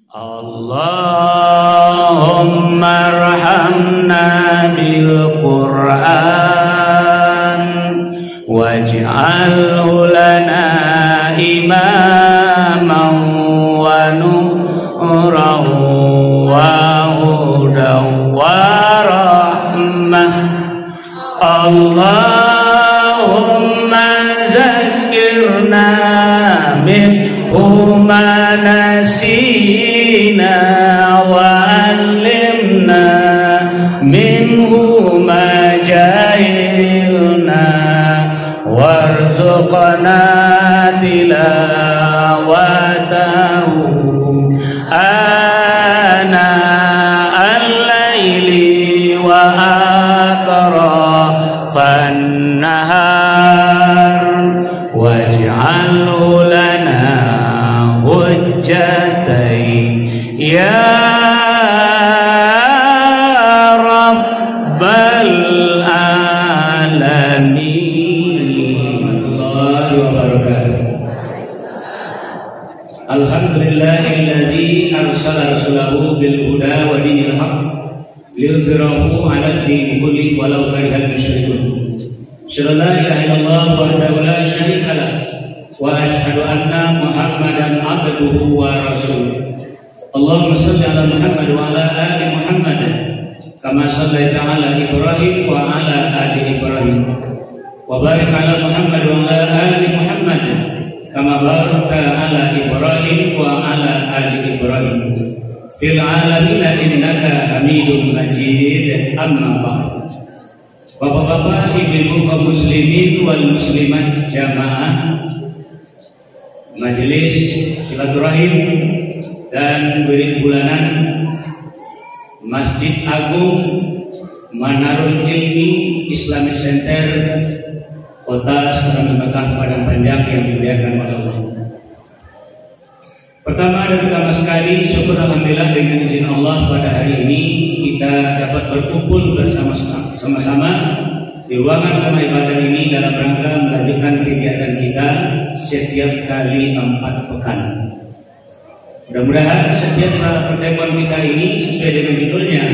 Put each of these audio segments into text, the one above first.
Allahumma arhamna bil Qur'an waj'alhu lana imaman wa nuran wa hudan wa rahmah. Allahumma zakkirna minhu ma nasina wa allimna minhu ma jahilna warzuqna tilawatahu ana al-laili wa atrafan nahar waj'alhu lana hujjatain ya rabbal alamin. Alhamdulillahilladzi arsala rasulahu bil huda wa dinil haqq liyuzhirahu 'ala ad-dini kullihi walau karihal musyrikun. Asyhadu an la ilaha illallah wahdahu la syarika lah wa asyhadu anna Muhammadan 'abduhu wa rasuluh. Allahumma shalli 'ala Muhammad wa 'ala ali Muhammad kama shallaita 'ala Ibrahim wa 'ala ali Ibrahim wa barik 'ala Muhammad wa 'ala ali Muhammad kama barakta 'ala Ibrahim wa 'ala ali Ibrahim fil 'alamin innaka Hamidum Majid. Amma ba'd. Bapak-bapak, ibu-ibu kaum muslimin wal muslimat jamaah majelis silaturahim dan wirid bulanan Masjid Agung Manarul Ilmi Islamic Center Kota Serang Mekah Padang Panjang yang dimuliakan oleh Allah. Pertama dan utama sekali, syukur alhamdulillah dengan izin Allah pada hari ini kita dapat berkumpul bersama-sama di ruangan rumah ibadah ini dalam rangka melanjutkan kegiatan kita setiap kali 4 pekan. Mudah-mudahan setiap pertemuan kita ini sesuai dengan judulnya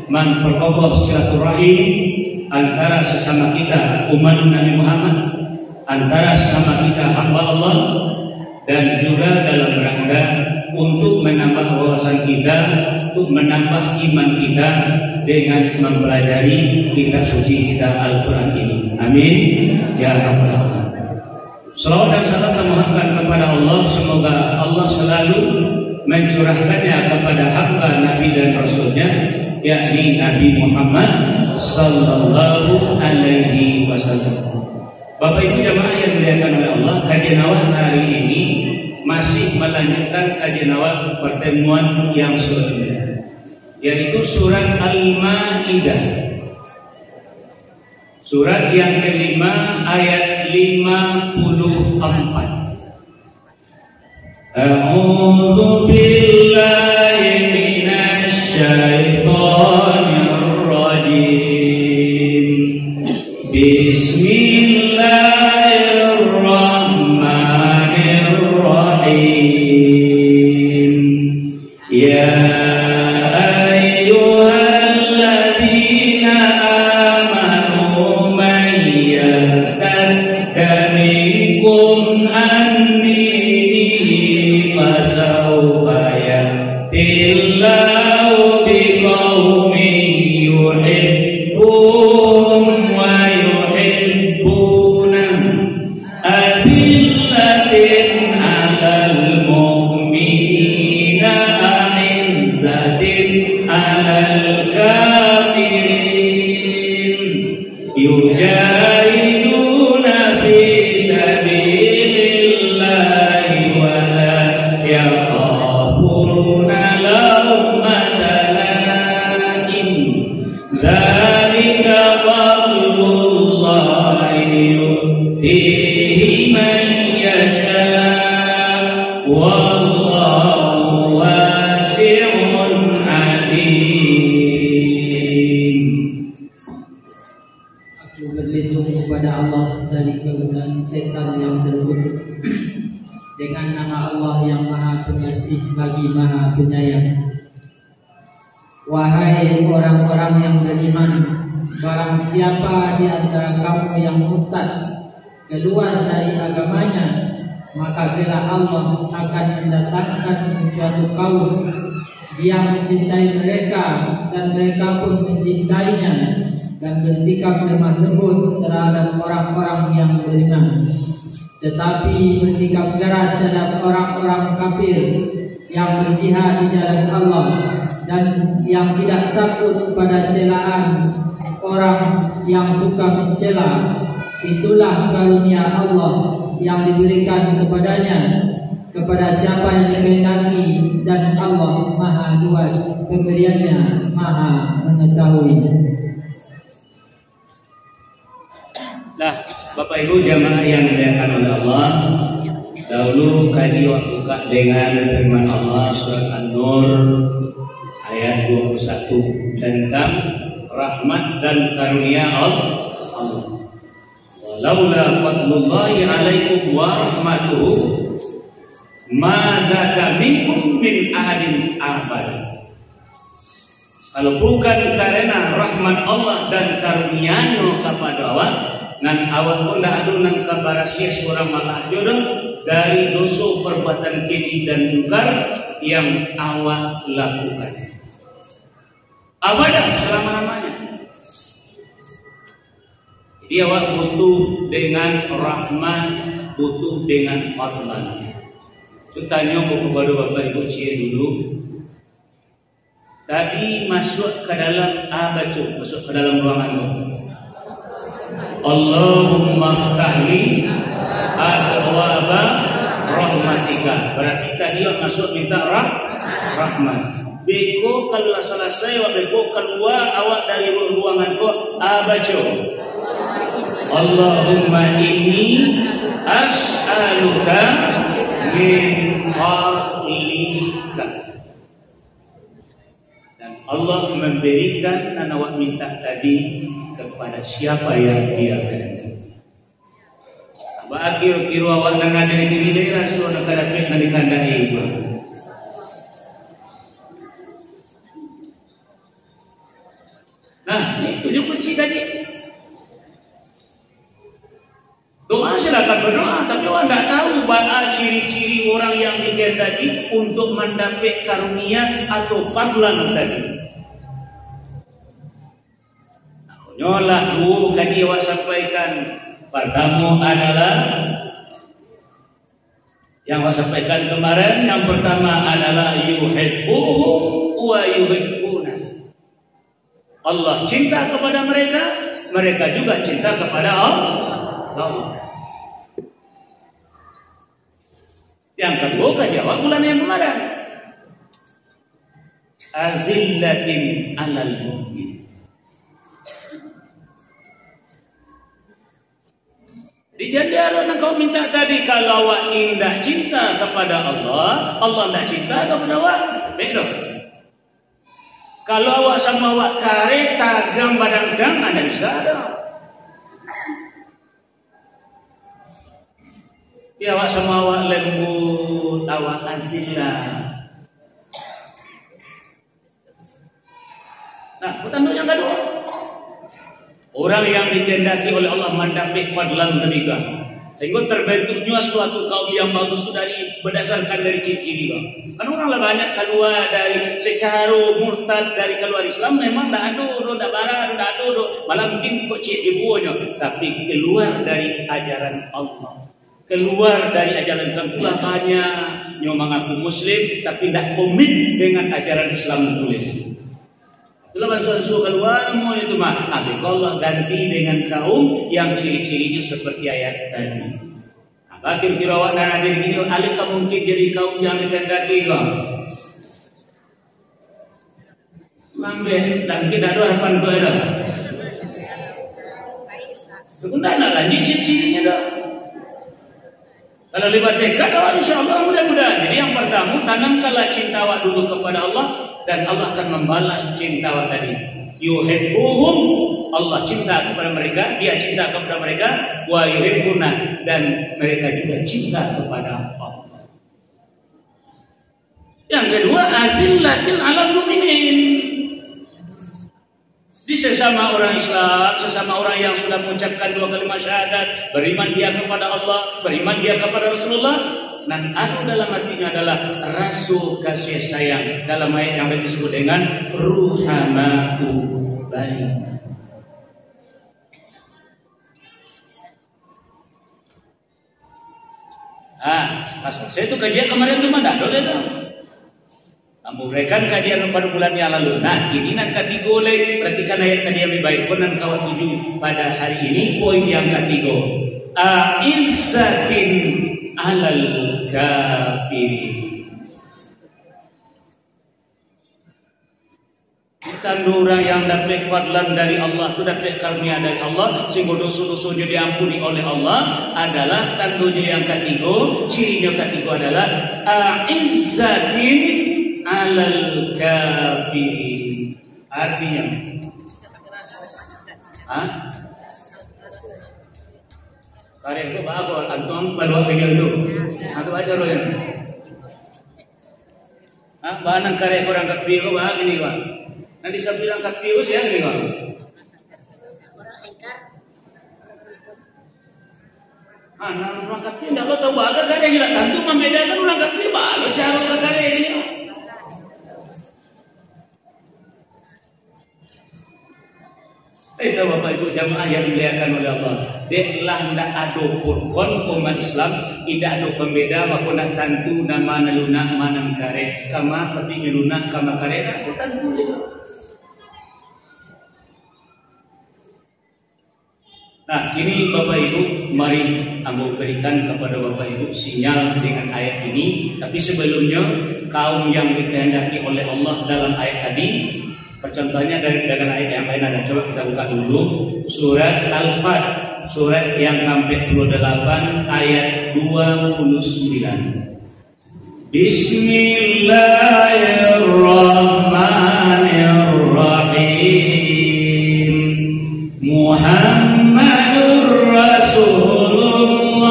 memperkokoh silaturahim antara sesama kita umat Nabi Muhammad, antara sesama kita hamba Allah, dan juga dalam rangka untuk menambah wawasan kita, untuk menambah iman kita dengan mempelajari kitab suci kita Al-Quran ini. Amin ya rabbal alamin. Salawat dan salam memohonkan kepada Allah, semoga Allah selalu mencurahkannya kepada hamba Nabi dan Rasulnya, yakni Nabi Muhammad sallallahu alaihi wasallam. Bapak Ibu jamaah yang dimuliakan oleh Allah, kajian awal hari ini masih melanjutkan kajian awal pertemuan yang sebelumnya, yaitu surat Al-Maidah, surat yang kelima ayat 54. A'udzu billahi minasy syaithanir rajim. Bismillahirrahmanirrahim. Ya ayyuhalladzina amanu man yartadda minkum an dinihi fasawfa ya'tillahu biqaumin yuhibbuhum wa yuhibbunahum adillatin 'alal mu'minina a'izzatin 'alal kafirin yujahiduna fi sabilillahi wa la yakhafuna lawmata laim. Dzalika fadlullahi yu'tihi man yasha wallahu wasi'un alim. Aku berlindung kepada Allah dari godaan setan yang terkutuk. Dengan dengan nama Allah yang Maha Pengasih lagi Maha Penyayang. Wahai orang-orang yang beriman, barang siapa di antara kamu yang murtad keluar dari agamanya, maka kelak Allah akan mendatangkan suatu kaum dia mencintai mereka dan mereka pun mencintainya, dan bersikap lemah lembut terhadap orang-orang yang beriman, tetapi bersikap keras terhadap orang-orang kafir yang berjihad di jalan Allah dan yang tidak takut pada celaan orang yang suka mencela. Itulah karunia Allah yang diberikan kepadanya kepada siapa yang dikehendaki, dan Allah Maha luas pemberiannya, Maha mengetahui. Nah, Bapak Ibu jamaah yang dimuliakan oleh Allah, dahulu kaji buka dengan firman Allah surat An-Nur ayat 21 tentang rahmat dan karunia Allah. Walaula fadlullahi 'alaikum wa rahmatuhu ma zaka minkum min ahadin abada. Kalau bukan karena rahmat Allah dan karunia-Nya kepada awak, ngan awak pun dah adu nang kabarasia surah malah jodoh dari dosa perbuatan keji dan mungkar yang awak lakukan. Abada selama-lamanya. Jadi awak butuh dengan rahmat, butuh dengan fadlan. Tanya kepada Bapak Ibu cia dulu. Tadi masuk ke dalam baca, masuk ke dalam ruangan. Allahumma ftahli abwaaba rahmatika. Berarti tadi masuk minta rahmat. Beko kalau selesai awak beko keluar awak dari ruangan kau baca. Allahumma inni as'aluka min fadlika. Dan Allah memberikan dan awak minta tadi kepada siapa yang dia kehendaki. Apa kira-kira awak nang ada di diri rasul nak ada trek nak dikandai itu. Nah, itu je kunci tadi. Doa silakan berdoa, tapi orang tak tahu bahwa ciri-ciri orang yang dikehendaki untuk mendapat karunia atau fadlan tadi. Nyolah dulu kaji awak sampaikan. Pertama adalah yang awak sampaikan kemarin. Yang pertama adalah yuhibbuhum wa yuhibbuna. Allah cinta kepada mereka, mereka juga cinta kepada Allah. Yang kedua kejawab bulan yang kemarin. Azillatin alal mu'min. Di jadilah engkau minta tadi kalau awak indah cinta kepada Allah, Allah tidak cinta kepada awak. Baik. Kalau awak sama awak kare tagang badan gang anda bisa ada. Ya awak sama awak lembut, awak azillah. Nah, pertanda yang kedua, orang yang dikehendaki oleh Allah mendapat fadlan ketiga, sehingga terbentuknya suatu kaum yang bagus dari berdasarkan dari ciri-ciri. Kan orang banyak keluar dari secara murtad dari keluar Islam memang tak ada, tak barang, tak ada, malah mungkin kok cik ibunya, tapi keluar dari ajaran Allah. Keluar dari ajaran Islam itulah banyak yang mengaku Muslim tapi tidak komit dengan ajaran Islam itu. Itulah bangsa-bangsa keluar mau itu mah. Tapi Allah ganti dengan kaum yang ciri-cirinya seperti ayat tadi. Apa kira-kira awak dan ada di sini? Alih mungkin jadi kaum yang dikehendaki kau. Lambe dan kita ada harapan kau ada. Kemudian nak lanjut ciri-cirinya dah. Kalau lewat tekad, insyaAllah mudah-mudahan. Jadi yang pertama, tanamkanlah cinta awak dulu kepada Allah, dan Allah akan membalas cinta awak tadi. Yuhibbuhum, Allah cinta kepada mereka, dia cinta kepada mereka. Wa yuhibbuna, dan mereka juga cinta kepada Allah. Yang kedua, azillatil 'alal mu'minin. Di sesama orang Islam, sesama orang yang sudah mengucapkan 2 kalimat syahadat, beriman dia kepada Allah, beriman dia kepada Rasulullah, dan ada dalam hatinya adalah rasul kasih sayang. Dalam ayat yang disebut dengan ruhamatu baina. Pasal saya itu kajian kemarin itu mana? Boleh tahu. Kamu berikan kajian pada bulan yang lalu. Nah, ini nan ketiga oleh perhatikan ayat tadi yang lebih baik. Pernah kawat 7 pada hari ini poin yang ketiga. Aizzatin alal kafirin. Tanda orang yang dapat fadlan dari Allah, itu dapat karunia dari Allah, sehingga dosa-dosanya diampuni oleh Allah, adalah tandanya yang ketiga. Cirinya ketiga adalah aizzatin alal kafirin. Artinya karya itu bagus. Anton pada waktu itu atau baca roh ya. Bahan karya orang kafir itu bahagia nih pak. Nanti saya bilang kafir itu siapa nih pak? Orang kafir tidak lo tahu bahagia karya juga. Tentu membedakan orang kafir bahagia cara karya ini. Itu Bapak Ibu jamaah yang dimuliakan oleh Allah. Deklah ndak ada purkon umat Islam, tidak ada pembeda maka nak tentu nama lunak manang kare, kama peti lunak kama kare nak tentu juga. Nah, kini Bapak Ibu, mari ambo berikan kepada Bapak Ibu sinyal dengan ayat ini. Tapi sebelumnya kaum yang dikehendaki oleh Allah dalam ayat tadi, percontohnya dengan ayat yang lain ada. Coba kita buka dulu surat Al-Fat, surat yang ke-48 ayat 29. Bismillahirrahmanirrahim. Muhammadur Rasulullah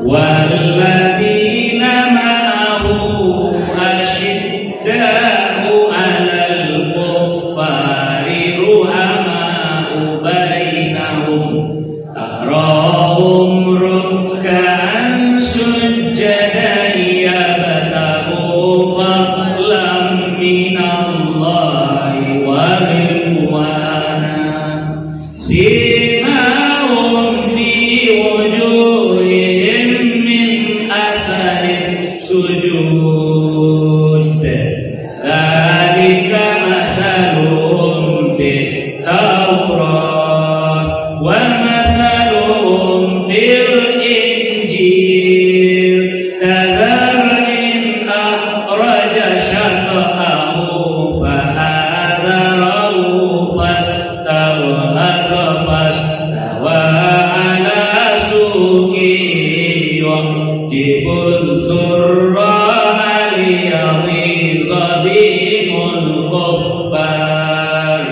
walladzina ma'ahu asyidda'u 'alal kuffari ruhama'u bainahum tarahum ruk'an sujjadan yabtaghu fadlan minallahi wa ridwana simahum fi wujuhihim min asaris sujud dzalika masaluhum fit Taurat wa masaluhum fil Injil kadzar'in akhraja syata'ahu fa'adzarahu fastawa ala suqihi yu'jibul zurra'a liyaghiza bihimul kuffar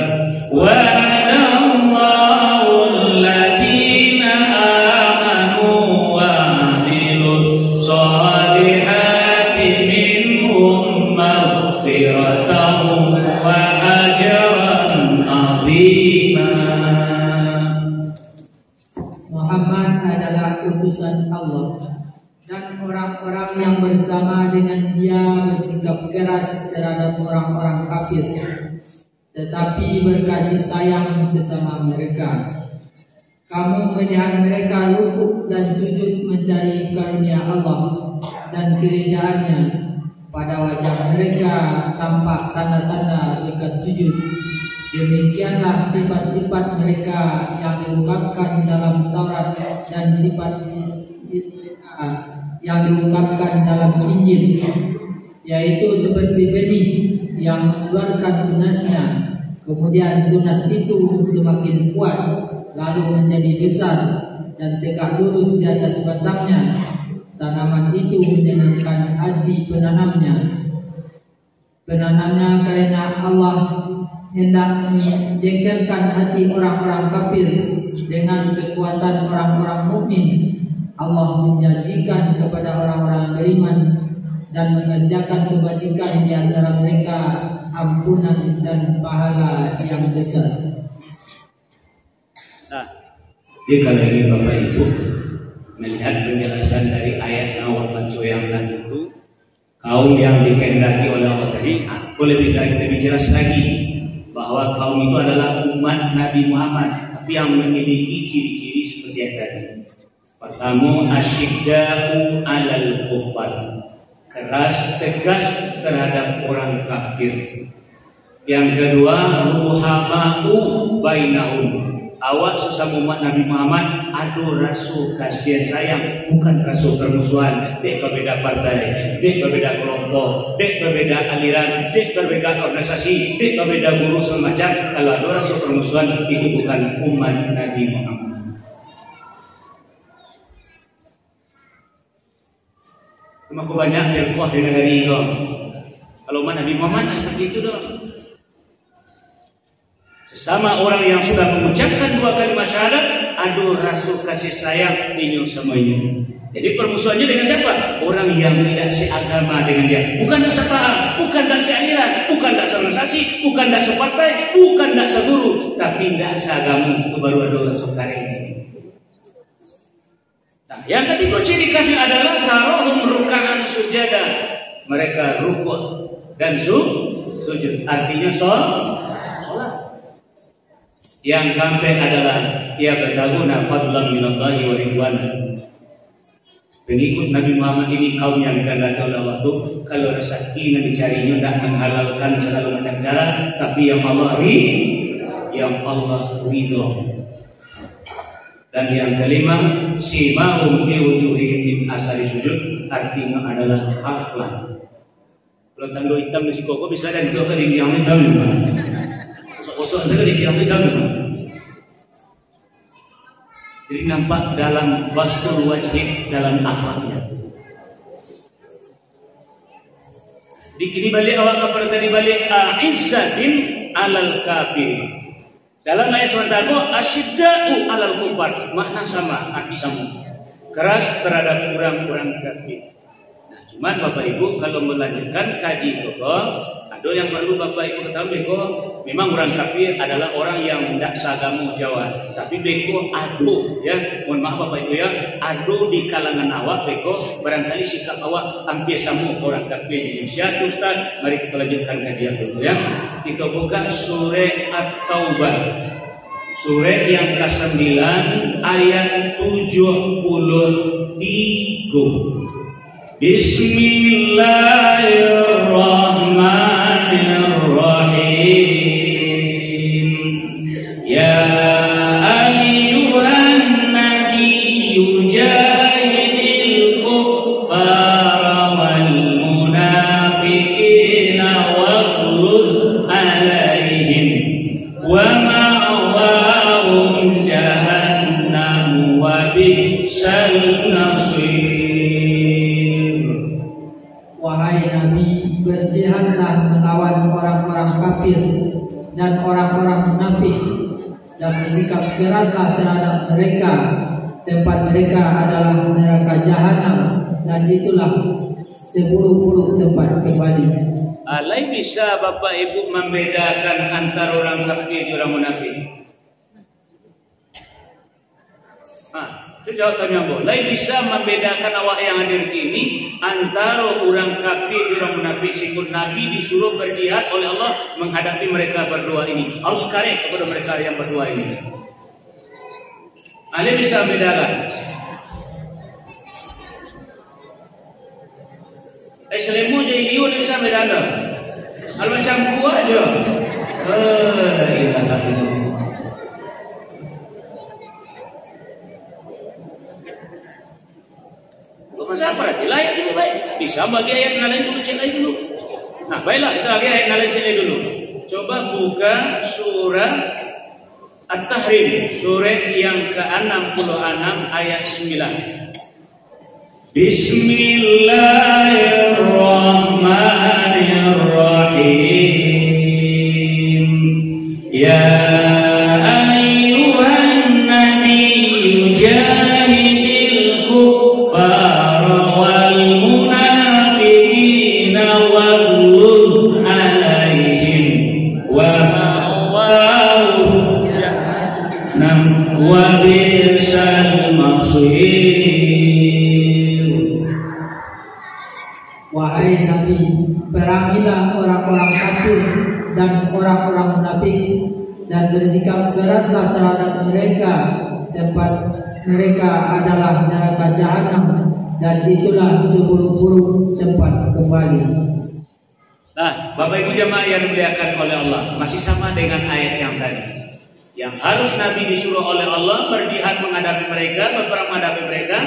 wa'adallahu alladhina amanu wa 'amilus solihati minhum maghfiratan wa ajran 'azima. Muhammad adalah utusan Allah, dan orang-orang yang bersama dengan dia bersikap keras terhadap orang-orang kafir, tetapi berkasih sayang sesama mereka. Kamu melihat mereka rukuk dan sujud mencari karunia Allah dan keredaannya. Pada wajah mereka tampak tanda-tanda bekas sujud. Demikianlah sifat-sifat mereka yang diungkapkan dalam Taurat dan sifat yang diungkapkan dalam Injil, yaitu seperti benih yang mengeluarkan tunasnya, kemudian tunas itu semakin kuat, lalu menjadi besar dan tegak lurus di atas batangnya. Tanaman itu menyenangkan hati penanamnya karena Allah hendak menjengkelkan hati orang-orang kafir dengan kekuatan orang-orang mukmin. Allah menjanjikan kepada orang-orang beriman dan mengerjakan kebajikan di antara mereka, ampunan dan pahala yang besar. Nah, jadi kalau ini Bapak Ibu melihat penjelasan dari ayat awal mencoyangkan itu, kaum yang dikehendaki oleh Allah tadi, aku lebih jelas lagi bahwa kaum itu adalah umat Nabi Muhammad, tapi yang memiliki ciri-ciri seperti yang tadi. Pertama, asyidda'u 'alal kuffar, keras tegas terhadap orang kafir. Yang kedua, ruhama'u bainahum, awak sesama umat Nabi Muhammad ada rasa kasih sayang, bukan rasa permusuhan. Dek berbeda partai, dek berbeda kelompok, dek berbeda aliran, dek berbeda organisasi, dek berbeda guru semacam. Kalau ada rasa permusuhan, itu bukan umat Nabi Muhammad. Maku banyak firqah di negara ini. Kalau umat Nabi Muhammad seperti itu dong. Sesama orang yang sudah mengucapkan dua kalimat syahadat, ada rasa kasih sayang dinyo semuanya. Jadi permusuhannya dengan siapa? Orang yang tidak seagama dengan dia. Bukan tak sepaham, bukan tak sealiran, bukan tak seorganisasi, bukan tak separtai, bukan tak seguru, tapi tidak seagama. Itu baru ada rasa karya. Nah, yang ketiga ciri khasnya adalah tarohum ruka'an sujada. Mereka rukuk dan sujud. Artinya sholat. Yang keempat adalah ia bertaguna fadlan minallahi wa ridwan. Pengikut Nabi Muhammad ini kaum yang dikehendaki oleh Allah itu, kalau rezeki yang dicarinya tidak menghalalkan segala macam cara, tapi yang Allah ridho. Dan yang kelima, simahum bi wujuhihim min asari sujud, artinya adalah akhlak. Kalau tanda hitam di sikoko bisa dan itu akan yang hitam. Kosong saja di yang hitam. Jadi nampak dalam bastul wajib, dalam akhlaknya. Dikini balik awak kepada tadi balik a'izzatin alal kafir. Dalam ayat sementara asyidda'u alal kufar, makna sama, arti sama. Keras terhadap orang-orang kafir. Nah, cuman Bapak Ibu kalau melanjutkan kaji itu ada yang perlu Bapak Ibu ketahui kok, memang orang kafir adalah orang yang tidak seagama Jawa, tapi beko ado ya, mohon maaf Bapak Ibu ya, ado di kalangan awak beko barangkali sikap awak hampir sama orang kafir di Indonesia. Ustaz, mari kita lanjutkan kajian dulu ya. Kita buka surah At-Taubah, surah yang ke-9 ayat 73. Bismillahirrahmanirrahim. Ya ayyuhan nabiyyu jahidil kuffara wal munafiqina waghluz alaihim wa ma'wahum jahannam wa bi'sal nasir. Wahai Nabi, berjihadlah melawan orang-orang kafir dan orang-orang munafik, dan bersikap keraslah terhadap mereka. Tempat mereka adalah neraka jahanam, dan itulah seburuk-buruk tempat kembali. Alai bisa Bapak Ibu membedakan antara orang kafir dan orang munafik? Itu jawabannya boleh bisa membedakan awak yang hadir kini antara orang kafir dan orang munafik. Sikut Nabi disuruh berjihad oleh Allah menghadapi mereka berdua ini. Harus karek kepada mereka yang berdua ini. Ale bisa membedakan. Selemu jadi dia bisa membedakan. Al macam gua aja. La ilaha illallah. Masa perhati layak dulu baik. Bisa bagi ayat yang lain dulu, cek lain dulu. Nah baiklah kita bagi ayat yang lain cek lain dulu. Coba buka surah At-Tahrim, surah yang ke-66 ayat 9. Bismillahirrahmanirrahim. Ya ayyuhan nabiyyu jahidil kuffar wal munafiqin Wahai Nabi, perangilah orang-orang kafir dan orang-orang munafik, dan bersikap keraslah terhadap mereka. Tempat mereka adalah neraka jahanam, dan itulah seburuk-buruk tempat kembali. Nah, Bapak Ibu jamaah yang dimuliakan oleh Allah, masih sama dengan ayat yang tadi. Yang harus Nabi disuruh oleh Allah berjihad menghadapi mereka, berperang menghadapi mereka.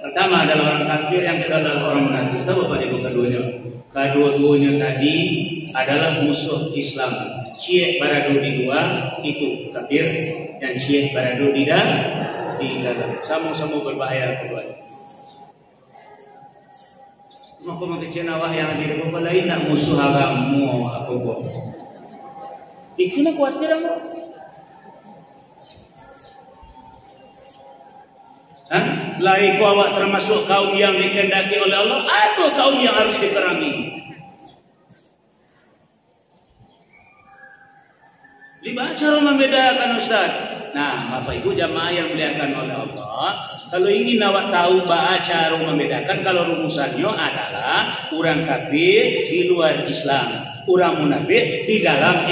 Pertama adalah orang kafir, yang kedua adalah orang munafik. Tahu Bapak Ibu keduanya? Kedua-duanya tadi adalah musuh Islam. Syiah baradu di luar itu kafir, dan Syiah baradu di dalam. Sama-sama berbahaya keduanya. Maka mengkecil awak yang di Republik lain nak musuh agamamu apa buat? Itu nak khawatir apa? Lai kau awak termasuk kaum yang dikehendaki oleh Allah atau kaum yang harus diperangi? Lima cara membedakan Ustaz. Nah, Bapak Ibu jamaah yang dimuliakan oleh Allah, kalau ingin awak tahu cara membedakan, kalau rumusannya adalah orang kafir di luar Islam, orang munafik di dalam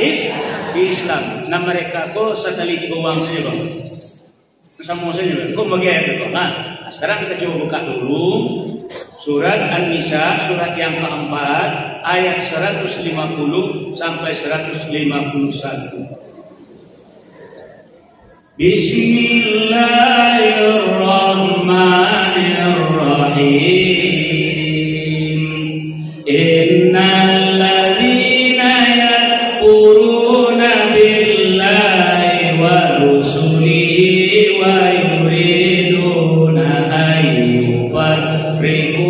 Islam. Nah, mereka kok sekali uang saja bang, sama saja bang. Kok bagi ayat itu? Nah, sekarang kita coba buka dulu surat An-Nisa, surat yang keempat, ayat 150 sampai 151. Bismillahirrahmanirrahim. Innal ladzina yakfuruna billahi wa rusulihi wa yuriduna an yufarriqu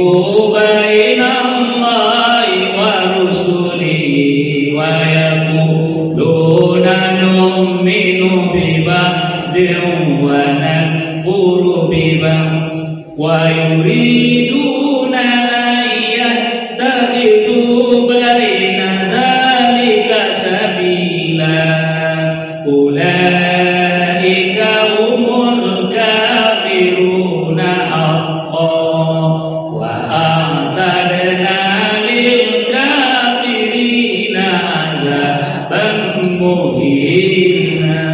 bainallahi wa rusulihi wa yaquluna nu'minu bima wa nakfuru bima wa yuriduna an yattakhidhu baina dzalika sabila ulaika humul kafiruna haqqan wa a'tadna lil kafirina azaban muhina.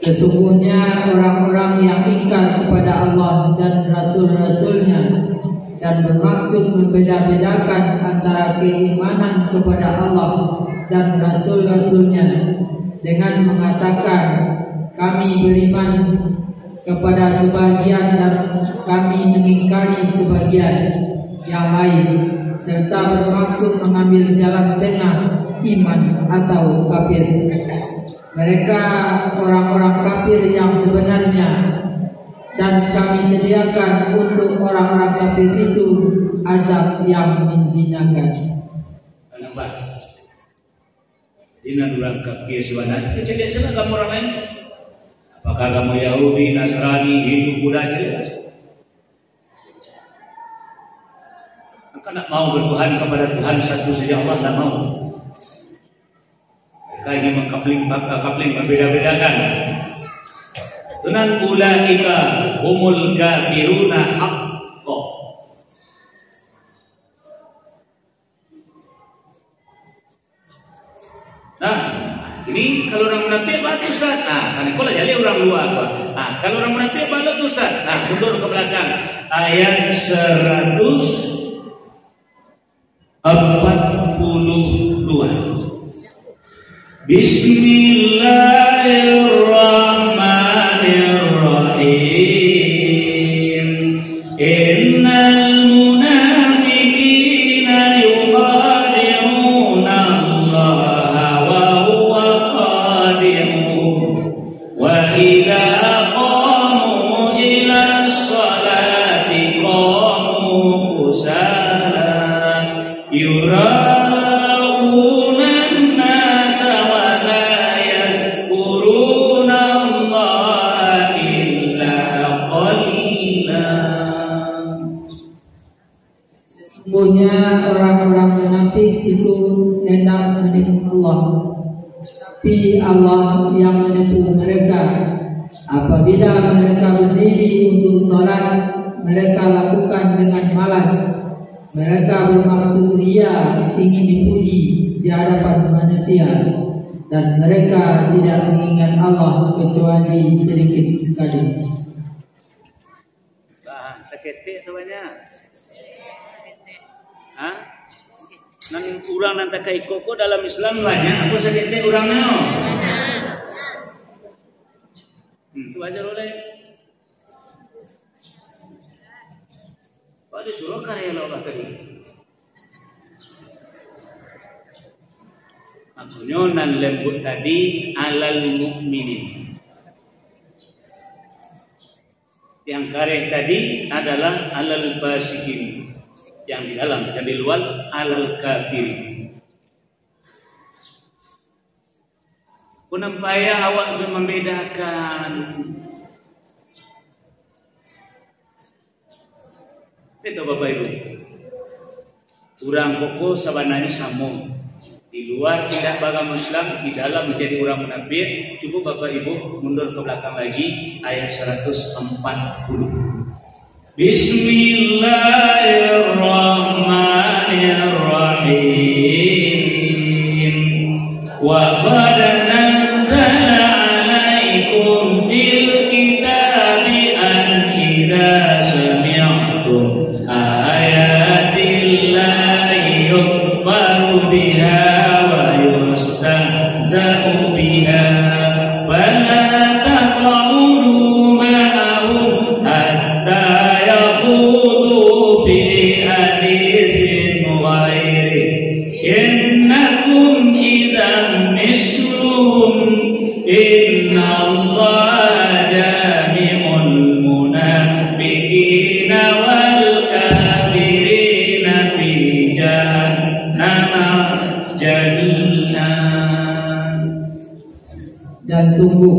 Sesungguhnya orang-orang yang ingkar kepada Allah dan Rasul-Rasulnya dan bermaksud membeda-bedakan antara keimanan kepada Allah dan Rasul-Rasulnya dengan mengatakan kami beriman kepada sebagian dan kami mengingkari sebagian yang lain, serta bermaksud mengambil jalan tengah iman atau kafir. Mereka orang-orang kafir yang sebenarnya, dan kami sediakan untuk orang-orang kafir itu azab yang menghinakan. Kenapa? Dina durang kafir sebenarnya. Jadi sebab kamu orang lain. Apakah kamu Yahudi, Nasrani, Hindu, Buddha saja? Maka nak mau bertuhan kepada Tuhan satu saja, Allah tak mau. Ini mengkapling berbeda-bedakan. Tunan ulaika humul kafiruna haqqan. Nah, ini kalau orang munafik bagus Ustaz. Nah, kan kalau jadi orang luar apa? Nah, kalau orang munafik bagus Ustaz. Nah, mundur ke belakang. Ayat 142. Bismillahirrahmanirrahim. Innal munafiqina yukhadi'una Allaha wa huwa khadi'uhum wa idza qamu ila sholati qamu kusala Sesungguhnya orang-orang munafik itu hendak menipu Allah, tapi Allah yang menipu mereka. Apabila mereka berdiri untuk sholat, mereka lakukan dengan malas, Mereka bermaksud ria ingin dipuji di hadapan manusia, dan mereka tidak mengingat Allah kecuali sedikit sekali. Sakete tu banyak. Hah? Nan urang nan tak koko dalam Islam banyak. Apa sakete urangnya? Tu ajar oleh. Pada surah karya Allah tadi. Maksudnya nan lembut tadi alal mukminin. Yang kareh tadi adalah alal basikin, yang di dalam, yang di luar alal kafir. Kunampaya awak membedakan. Itu Bapak Ibu. Urang koko sabananya sama. Di luar tidak baga Muslim, di dalam menjadi orang munafik. Cukup Bapak Ibu mundur ke belakang lagi ayat 140. Bismillahirrahmanirrahim. Wa qad nazzala 'alaikum fil kitabi an idza sami'tum ayatillahi yukfaru biha يستهزأ بها فلا تقعدوا معهم حتى يخوضوا في حديث غيره إنكم إذا مثلهم إن الله جامع المنافقين والكافرين في جهنم جميعا. Dan sungguh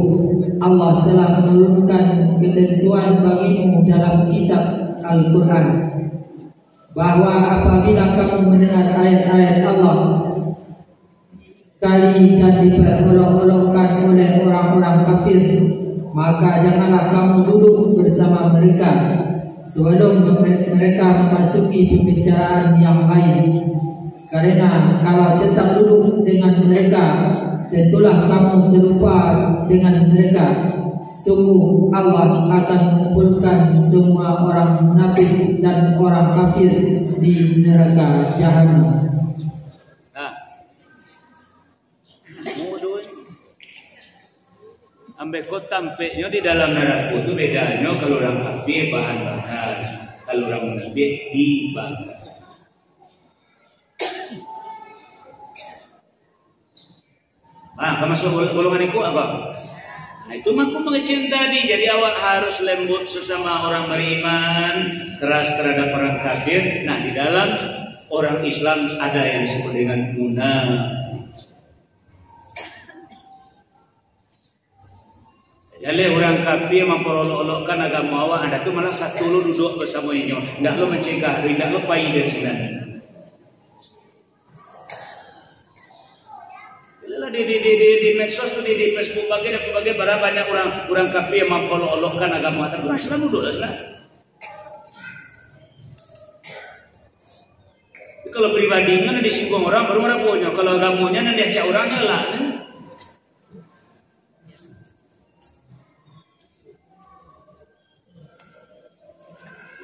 Allah telah menurunkan ketentuan bagimu dalam kitab Al-Quran, bahwa apabila kamu mendengar ayat-ayat Allah kali dan diperolok-olokkan oleh orang-orang kafir, maka janganlah kamu duduk bersama mereka sebelum mereka memasuki pembicaraan yang lain. Karena kalau tetap duduk dengan mereka, tentulah kamu serupa dengan mereka. Sungguh Allah akan mengumpulkan semua orang munafik dan orang kafir di neraka jahanam. Nah, mudah. Ambil kau tampaknya di dalam neraka itu bedanya kalau orang kafir bahan bakar, kalau orang munafik dibakar. Masuk golongan itu apa? Nah, itu mampu mengecil tadi. Jadi awak harus lembut sesama orang beriman, keras terhadap orang kafir. Nah, di dalam orang Islam ada yang disebut dengan munafik. Jadi orang kafir memperolok-olokkan agama awak, ada tu malah satu lu duduk bersama ini. Tidak lu mencegah, tidak lu pai dari sini. Di medsos tu di Facebook bagai banyak orang kafir yang memperolok-olokkan agama kita. Orang Islam duduk lah. Kalau pribadinya disinggung orang baru mana punya. Kalau agamanya nanti diajak orangnya lah.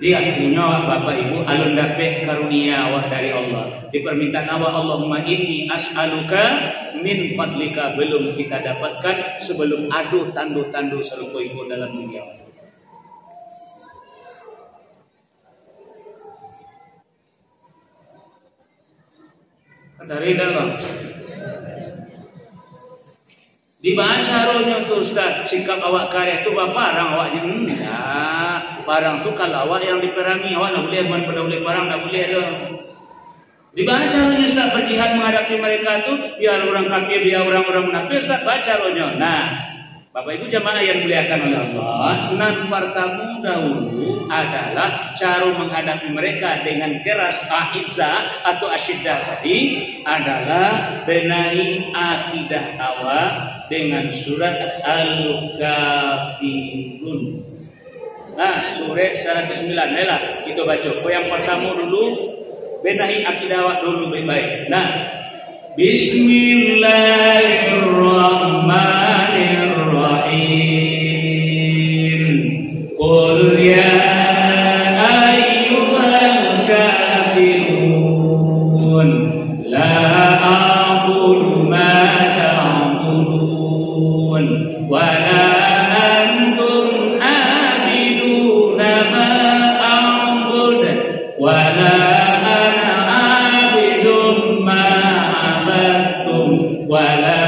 Lihat punya Bapak Ibu alun dapet karunia awak dari Allah. Di permintaan awak, Allahumma inni as'aluka min fadlika, belum kita dapatkan sebelum aduh tandu-tandu serupa itu dalam dunia. Dari dalam dibaca harunya tu Ustaz, sikap awak karya tu barang awaknya enggak. Barang tu kalau awak yang diperangi, awak nak boleh boleh barang nak boleh tu. Dibaca harunya Ustaz berjihad menghadapi mereka tu, biar orang kafir, biar orang-orang munafik, Ustaz baca harunya. Nah, Bapak Ibu jamaah yang dimuliakan oleh Allah, nan pertama dahulu adalah cara menghadapi mereka dengan keras aizah atau asyiddah tadi adalah benahi akidah awak dengan surat Al-Kafirun. Nah, surat 109 lah kita baca. Yang pertama dulu benahi akidah awak dulu baik-baik. Nah, Bismillahirrahmanirrahim. Qul ya ayyuhal kafirun la a'budu ma ta'budun wa la antum abiduna ma a'bud wa la ana abidun ma abadtum wa la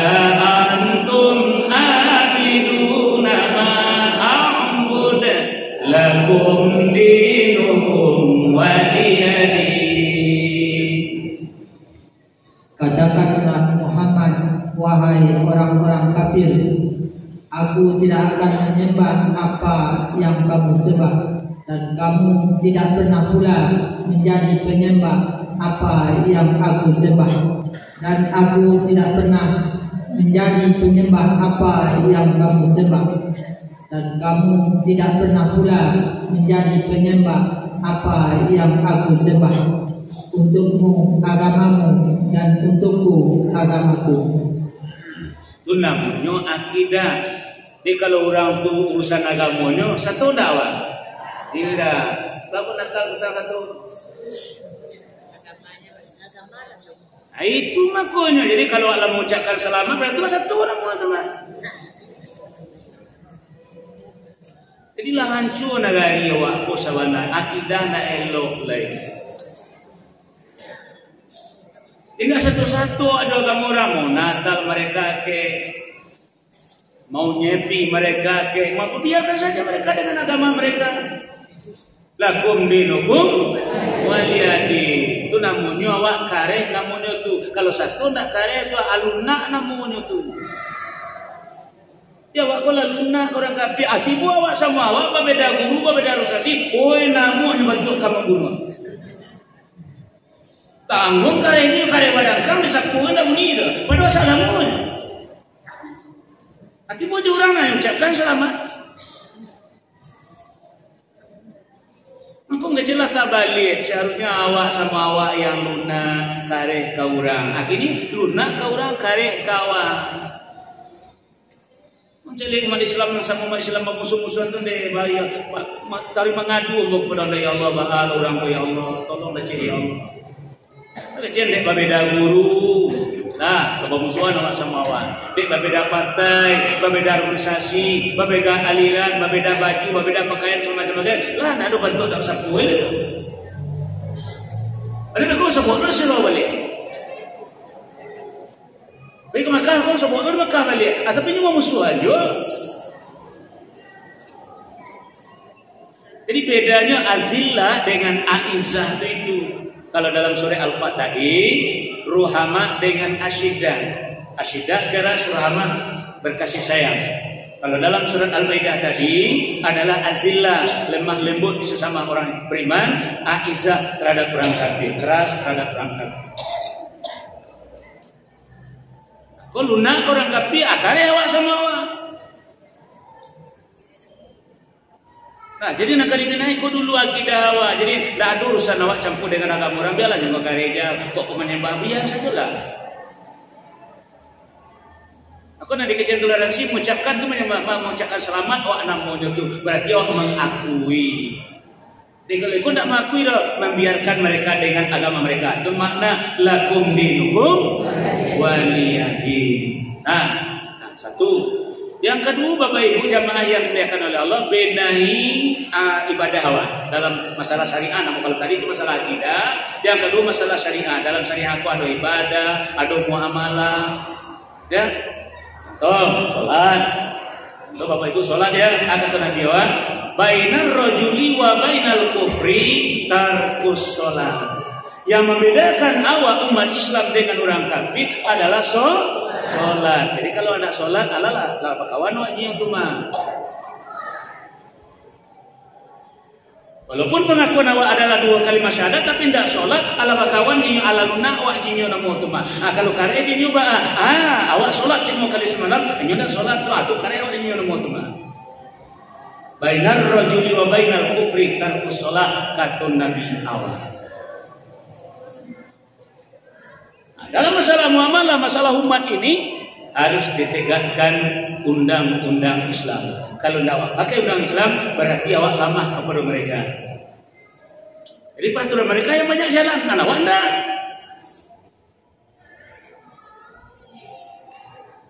antum abiduna ma a'bud lakum dinukum waliyadin. Katakanlah Muhammad, wahai orang-orang kafir, aku tidak akan menyembah apa yang kamu sembah, dan kamu tidak pernah pula menjadi penyembah apa yang aku sembah, dan aku tidak pernah menjadi penyembah apa yang kamu sembah, dan kamu tidak pernah pula menjadi penyembah apa yang aku sembah. Untukmu agamamu dan untukku agamaku. Itu namanya akidah. Jadi kalau orang tu urusan agamanya satu dakwah. Tidak. Bapak Natal kita kata. Nah, itu makanya. Jadi kalau Allah mengucapkan selamat berarti satu orang teman. Jadi lah hancur negara awak ko sawana akidah na elok lain. Tidak satu-satu ada agama orang mau Natal mereka ke mau nyepi mereka ke mau biarkan saja mereka dengan agama mereka. Lakum dinukum waliyadin. Itu namanya awak kareh namanya tu. Kalau satu nak kareh tu aluna namanya tu. Ya awak kalau aluna orang kafir atibu awak sama awak berbeda guru berbeda organisasi. Oi namanya bentuk kamu guru. Tanggung kare ini kare badangkang bisa puan dah bunyi dah. Padahal salamun. Nanti mau orang yang ucapkan selamat. Aku nggak jelas tak balik. Seharusnya awak sama awak yang lunak kare kau orang. Akhirnya lunak kau orang kare kawan. Jadi umat Islam sama umat Islam musuh-musuhan tu deh bahaya. Tari mengadu kepada Allah bahal orang ya Allah. Tolonglah ciri Allah. Kecil dek berbeda guru, nah kemusuhan awak sama awak. Dek berbeda partai, berbeda organisasi, berbeda aliran, berbeda baju, berbeda pakaian semacam-macam. Lah, ada bentuk tak sapuel. Ada nak kau sebut nak siro balik. Baik Makkah kau sebut nak Makkah balik. Tapi ni musuh aja. Jadi bedanya azillah dengan aizah itu. Kalau dalam surah Al-Fatah tadi, ruhama dengan asyidah. Asyidah keras, ruhama berkasih sayang. Kalau dalam surat Al-Maidah tadi adalah azillah, lemah lembut di sesama orang beriman, aizah terhadap orang kafir, keras terhadap orang kafir. Kau lunak orang kafir, akarnya awak sama awak. Nah, jadi nak kali naik kau dulu akidah awak. Jadi tak ada urusan awak campur dengan agama orang. Biarlah jemaah gereja, kok menyembah biar sajalah. Aku nanti kecil toleransi mengucapkan tu mengucapkan selamat awak namanya tu. Berarti awak mengakui. Jadi kalau kau tak mengakui dah, membiarkan mereka dengan agama mereka. Itu makna lakum dinukum waliyadin. Nah, satu. Yang kedua Bapak Ibu jamaah yang dimuliakan oleh Allah, benahi ibadah awak dalam masalah syariah. Namun kalau tadi itu masalah akidah, yang kedua masalah syariah. Dalam syariah aku ada ibadah, ada muamalah, ya. Salat. So Bapak Ibu salat ya, kata Nabi wa bainar rajuli wa bainal kufri tarkus salat. Yang membedakan awak umat Islam dengan orang kafir adalah solat. Jadi kalau ada solat, alalah kawan wajib yang tuma. Walaupun pengakuan awak adalah dua kalimat syahadat, tapi tidak solat, ala kawan yang ala lunak wajib yang namu tuma. Kalau karya ini juga, awak solat 5 kali semalam, ini tidak solat tu, karya awak yang namu tuma. Bainar rajuli wa bainal kufri tarkus solat, kata Nabi awak. dalam masalah muamalah, masalah umat ini harus ditegakkan undang-undang Islam. Kalau tidak pakai undang Islam, berarti awak lemah kepada mereka. Jadi peraturan mereka yang banyak jalan, awak tidak.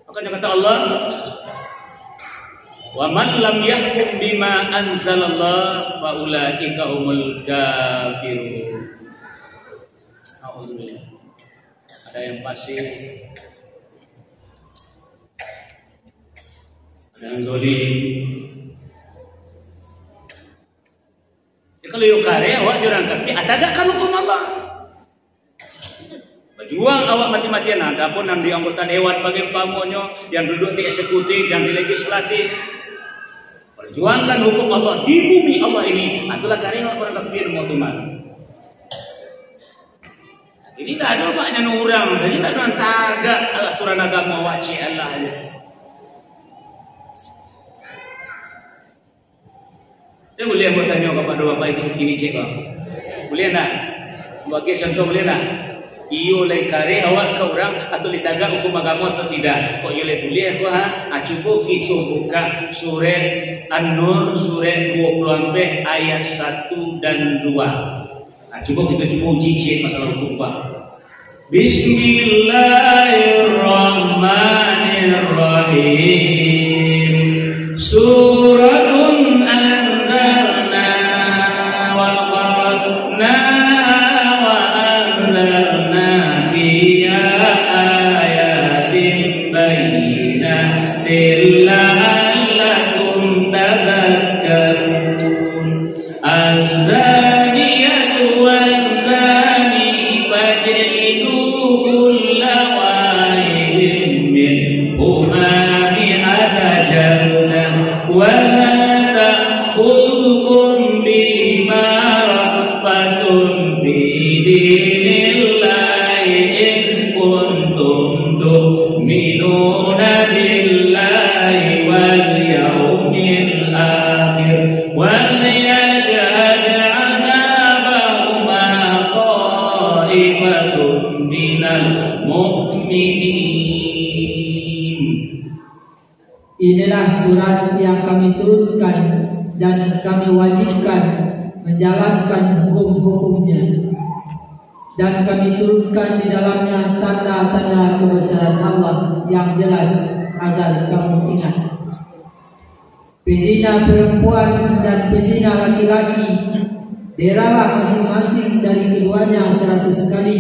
Makanya kata Allah, wa man lam yahkum bima anzalallah fa ulaika humul kafirun. Alhamdulillah. Ada yang pasif, ada yang zalim. Ya, kalau yo kare awak jurang kaki atagakkan hukum Allah. Berjuang awak mati-matian, adapun yang di anggota dewan bagi pamonyo, yang duduk di eksekutif, yang di legislatif. Perjuangkan hukum Allah di bumi Allah ini. Itulah karya orang kafir mau tuman. Ini tidak ada banyak orang saja, tidak ada tagak aturan agama wajib Allah aja. Dia boleh bertanya kepada bapak itu ini cek kau, boleh tak? Bagi contoh boleh tak? Iyo lay kare awak ke orang atau ditagak hukum agama atau tidak? Kok iyo lay boleh aku cukup kita buka surat An-Nur surat 24 ayat 1 dan 2. Cuba kita uji cek masalah hukum Pak. Bismillahirrahmanirrahim. Suratun anzalna wa qara'na wa anzalna fiha ayatin bayyinatin la'allakum tadhakkarun. Inilah surat yang kami turunkan dan kami wajibkan menjalankan hukum-hukumnya, dan kami turunkan di dalamnya tanda-tanda kebesaran Allah yang jelas agar kamu ingat. Pezina perempuan dan pezina laki-laki deralah masing-masing dari keduanya 100 kali,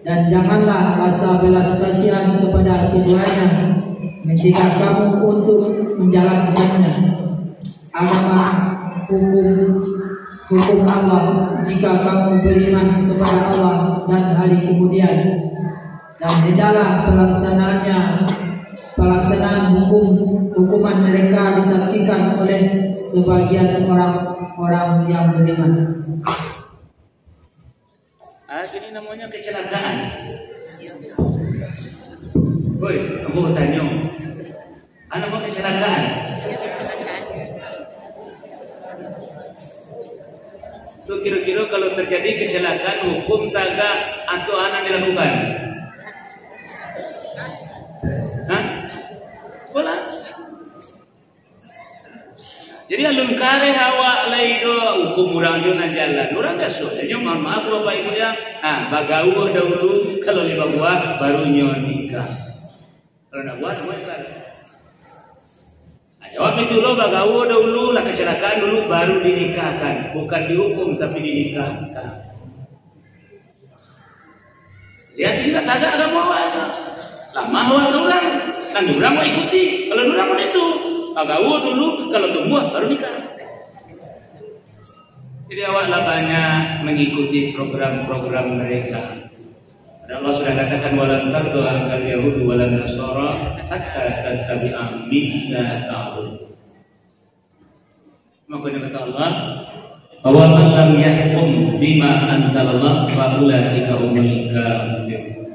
dan janganlah rasa belas kasihan kepada keduanya mencegah kamu untuk menjalankannya. Agama hukum Allah jika kamu beriman kepada Allah dan hari kemudian, dan hendaklah pelaksanaan hukuman mereka disaksikan oleh sebagian orang-orang yang beriman. Ini namanya kecelakaan. Woi, aku bertanya, apa nama kecelakaan? Itu kira-kira kalau terjadi kecelakaan hukum tagak atau anak dilakukan? Hah? Bola? Jadi alun kare awak laido hukum orang jualan jalan. Orang biasa. Jadi mohon maaf bapak ibu ya. Bagawa dahulu kalau di bawah baru nikah. Kalau nak buat namanya jawab itu lo bagawa dahulu lah kecelakaan dulu baru dinikahkan, bukan dihukum tapi dinikahkan. Lihat tidak tagak agama awak. Lama awak orang, kan orang mau ikuti. Kalau orang mau itu bagawa dulu, kalau tumbuh baru nikah. Jadi awaklah banyak mengikuti program-program mereka. Allah sudah katakan walan tardu angkal yahud walan nasara hatta tattabi'a millatahum. Maka kata Allah, bahwa man lam yahkum bima anzalallah fa ulaika humul kafirun.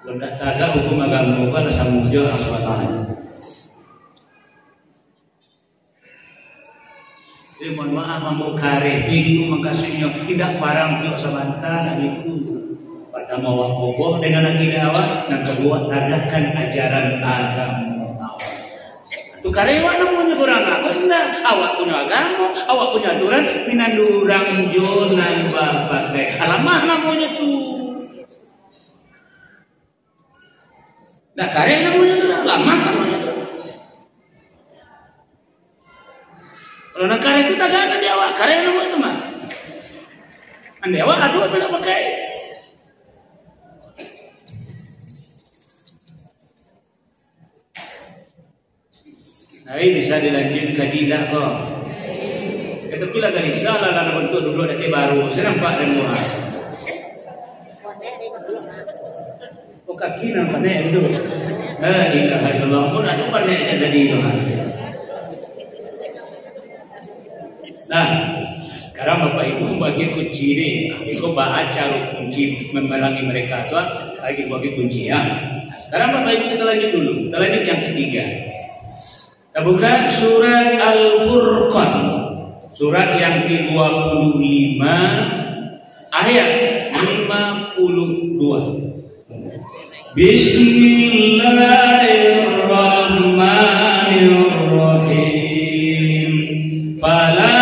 Kalau tak hukum agama kan samujo aswatan. Mohon maaf mau kare itu makasihnya tidak parang ke sabanta dan itu Kamu awak kokoh dengan akidah awak, yang kedua tagakan ajaran agama awak. Tu karyawan namanya kurang aku enggak, awak punya agama, awak punya aturan, minandurang jonan bapak alamak namanya tu. Nah karya namanya tu lama namanya tu. Kalau nak karya itu tak ada di awak, karya namanya tu mah. Anda awak aduh apa nak pakai? Nah ini bisa dilanjutkan tidak kok. Itu pula dari salah dalam bentuk duduk nanti baru. Saya nampak dan muat. Oh kaki nampak naik itu. La ilaha illallah. Pun aku pandai jadi itu. Nah, sekarang Bapak Ibu bagi kunci ini. Aku baca kunci memerangi mereka tu. Lagi bagi kunci ya. Nah, sekarang Bapak Ibu kita lanjut dulu. Kita lanjut yang ketiga. Kita buka surat Al-Furqan, surat yang ke-25 ayat 52. Bismillahirrahmanirrahim. Fala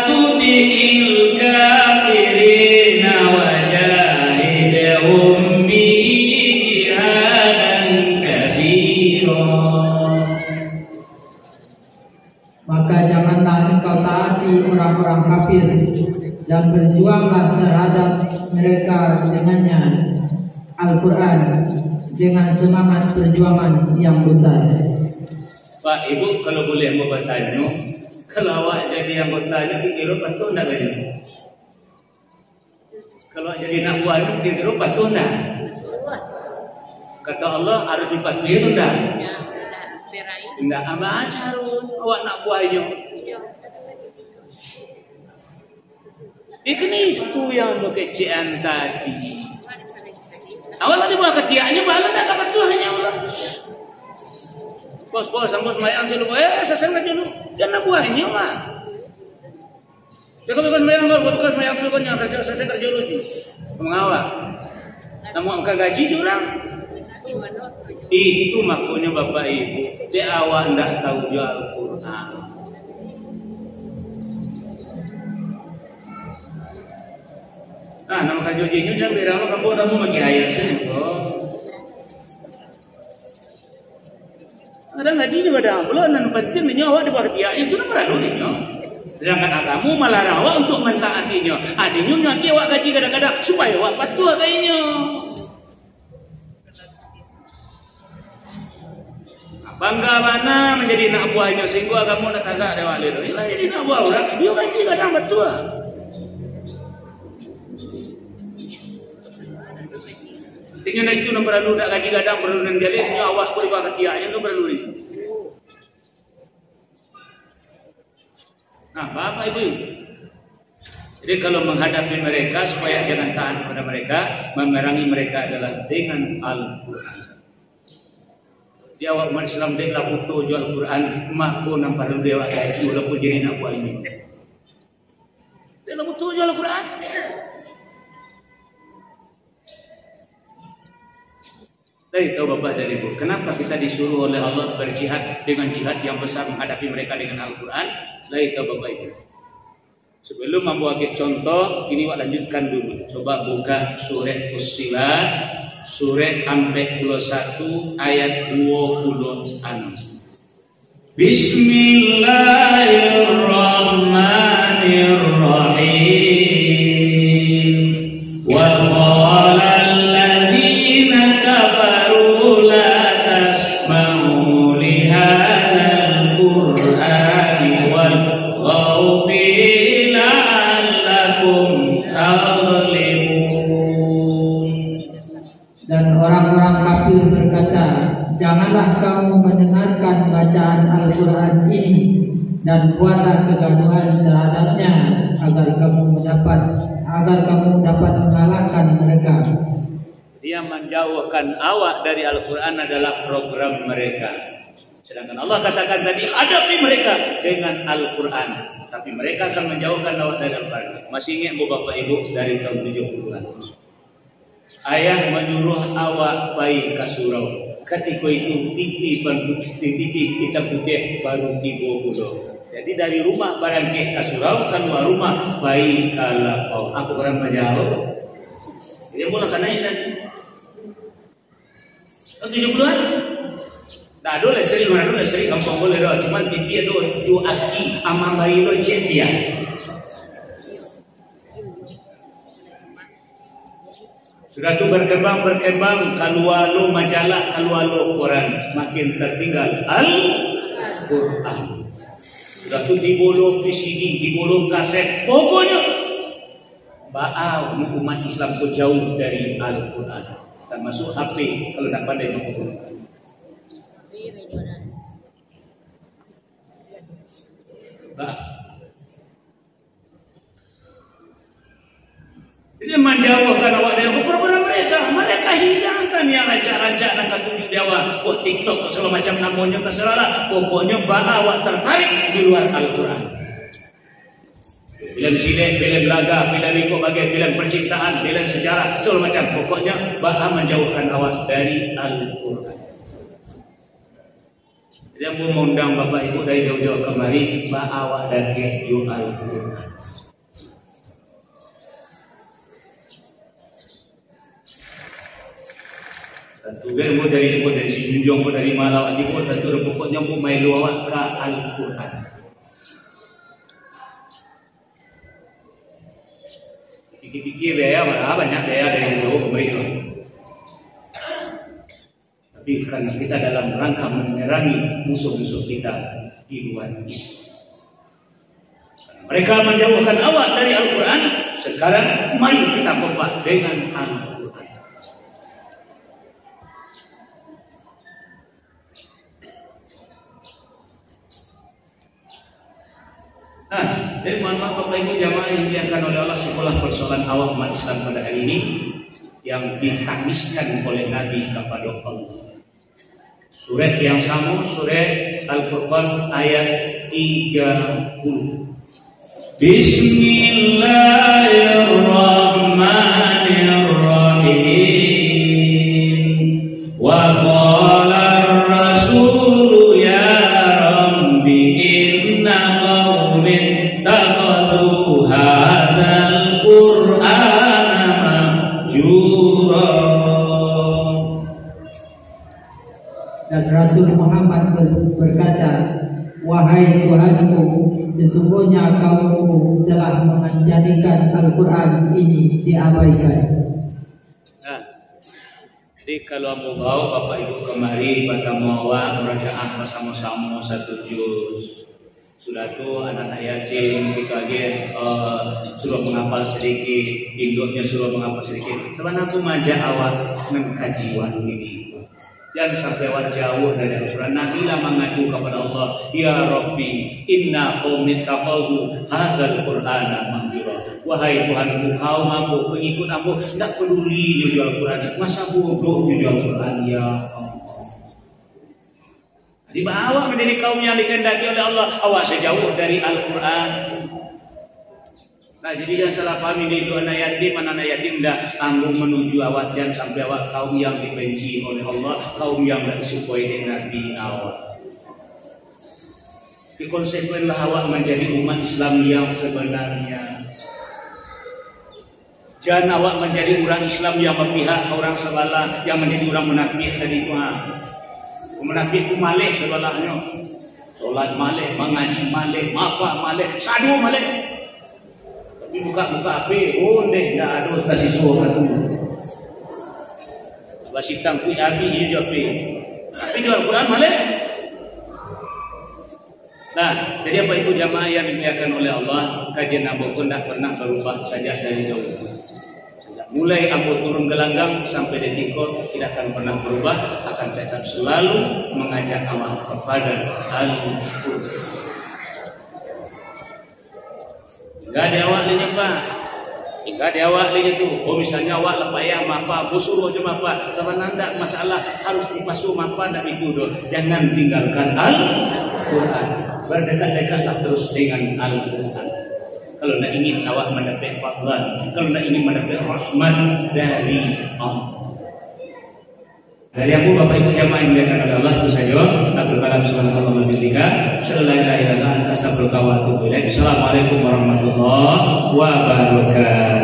tudil kafirina wajahidhum bihi jihadan kabira. Maka janganlah engkau taati orang-orang kafir dan berjuanglah terhadap mereka dengannya Al-Quran dengan semangat perjuangan yang besar. Pak Ibu kalau boleh mau bertanya, kalau awak jadi anggotanya kira patuh enggak banyak? Kalau jadi nak buat kira patuh enggak? Kata Allah harus dipatuhi enggak? Enggak ama acarun awak nak buahnya. Ini itu yang berkecian tadi. Awak tadi buah ketiaknya bala tak dapat tuahnya Allah. Bos sambos mayang dulu. Seseng dulu. Jangan buahnya mah. Dia kalau mayang bekas mayang dulu kan yang kerja seseng kerja dulu. Mengawak. Namun angka gaji orang. Itu makanya Bapak Ibu, dia awak ndak tahu jual Al-Quran. Nah, nama kajojinya dia berapa kamu dah mau bagi ayat sini kok. Ada ngaji juga dah, belum dan penting ni awak di bawah dia itu nama lalu ni. Sedangkan agama malah awak untuk mentaatinya. Adanya nanti awak gaji kadang-kadang supaya awak patuh kayaknya. Bangga mana menjadi nak buahnya sehingga agama nak tagak dewa lero. Ialah jadi nak buah orang, dia gaji kadang betul. Dengan itu nak perlu nak gaji kadang perlu nan jalin nya awak boleh buat ketiaknya tu perlu ni. Nah, Bapak Ibu. Jadi kalau menghadapi mereka supaya jangan taat kepada mereka, memerangi mereka adalah dengan Al-Quran. Dia awak umat Islam dia lah butuh jual Al-Quran, makku nampak dia awak gaji walaupun jadi nak buat ini. Dia lah butuh jual Al-Quran. Dari tahu Bapak dan Ibu, kenapa kita disuruh oleh Allah berjihad dengan jihad yang besar menghadapi mereka dengan Al-Quran? Dari tahu Bapak Ibu. Sebelum membuat contoh, kini awak lanjutkan dulu. Coba buka surat Fussilat. Surat 41 ayat 26. Bismillahirrahmanirrahim. Wa qala alladziina kafaru la tasma'u li hadzal qur'ani walghaw fihi la'allakum taghlibun. Dan orang-orang kafir berkata, janganlah kamu mendengarkan bacaan Al-Quran ini dan buatlah kegaduhan terhadapnya agar kamu dapat mengalahkan mereka. Dia menjauhkan awak dari Al-Quran adalah program mereka. Sedangkan Allah katakan tadi hadapi mereka dengan Al-Quran. Tapi mereka akan menjauhkan awak dari Al-Quran. Masih ingat Bapak Ibu dari tahun 70-an. Ayah menyuruh awak bayi ke surau. Ketika itu TV hitam putih baru tiba pula. Jadi dari rumah barang ke surau, keluar rumah bayi ke lapau. Aku orang menjauh. Dia mula kan naik dan 70-an. Tak ada lah seri, mana ada seri kampung boleh dah. Cuma TV tu jual aki ama bayi lo cek dia. Sudah tu berkembang, keluar lo majalah, keluar lo koran, makin tertinggal Al-Quran. Sudah tu digolong VCD, digolong kaset, pokoknya ba'au umat Islam pun jauh dari Al-Quran. Termasuk HP kalau tak pandai Al-Quran. Ini menjauhkan awak dari program mereka hilangkan yang rancak-rancak dan ketujuh dewa kok TikTok segala macam namanya terserah. Pokoknya awak tertarik di luar Al-Quran. Film sinet, film laga, film ikut bagian, film percintaan, film sejarah, segala macam. Pokoknya menjauhkan awak dari Al-Quran. Yang mengundang bapak ibu dari jauh-jauh kemari, awak dan keju Al-Quran. Tentu ilmu dari si junjung pun dari malau aja pun tentu pokoknya pun main luar ke Al-Quran. Pikir-pikir ya, banyak ya dari jauh mereka. Tapi karena kita dalam rangka memerangi musuh-musuh kita di luar Islam. Mereka menjauhkan awak dari Al-Quran. Sekarang mari kita kompak dengan Al-Quran. Jadi mohon maaf Bapak Ibu jamaah yang dimuliakan oleh Allah, sekolah persoalan awak umat Islam pada hari ini yang ditanggiskan oleh Nabi kepada Allah. Surat yang sama, surat Al-Furqan ayat 30. Bismillahirrahmanirrahim. Wa qala ar-rasul ya rabbi inna qaumi takhadhu hadzal qur'ana mahjura. Dan Rasul Muhammad berkata, wahai Tuhanku, sesungguhnya kaummu telah menjadikan Al-Quran ini diabaikan. Jadi kalau mau bawa Bapak Ibu kemari pada mawar merajaah bersama-sama satu juz. Sudah tu anak-anak yatim kita guys suruh menghafal sedikit, induknya suruh menghafal sedikit. Sebenarnya aku majak awak mengkajian ini. Jangan sampai awak jauh dari Al-Quran. Nabi lah mengadu kepada Allah, ya Rabbi inna qaumi takhadhu hadzal qur'ana mahjura. Wahai Tuhanku, kaum aku, pengikut aku tidak peduli jujur Al-Quran. Masa bodoh jujur Al-Quran, ya Allah. Jadi awak menjadi kaum yang dikehendaki oleh Allah, awak sejauh dari Al-Quran. Nah, jadi jangan salah paham ini itu anak yatim dah tanggung menuju awak, jangan sampai awak kaum yang dibenci oleh Allah, kaum yang tidak disukai dengan Nabi awak. Konsekuensilah awak menjadi umat Islam yang sebenarnya. Jangan awak menjadi orang Islam yang berpihak ke orang sebelah, yang menjadi orang munafik tadi itu. Munafik itu malik sebelahnya. Solat malik, mengaji malik, apa malik, sadu malik. Tapi buka-buka api, deh, tidak ada kasih suruh tu. Abang Sitang pun api, dia jual api. Tapi jual Quran malik. Nah, jadi apa itu jamaah yang dimuliakan oleh Allah? Kajian Abu pun tidak pernah berubah saja dari jauh. Mulai Abu turun gelanggang sampai detik tidak akan pernah berubah, akan tetap selalu mengajak awak kepada Al-Quran. Enggak ada awak linya Pak. Enggak ada awak linya tu. Oh misalnya awak lepayah apa, busuruh je apa. Sebenarnya masalah harus dipasuh apa dan itu doh. Jangan tinggalkan Al-Quran. Berdekat-dekatlah terus dengan Al-Quran. kalau nak ingin awak mendapat fadlan, kalau nak ingin mendapat rahmat dari Allah. Dari aku Bapak Ibu jamaah yang dimuliakan oleh Allah, itu saja. Aku kalam subhanallahi wa bihamdihi, la ilaha illa anta, astaghfiruka wa atubu ilaik. Assalamualaikum warahmatullahi wabarakatuh.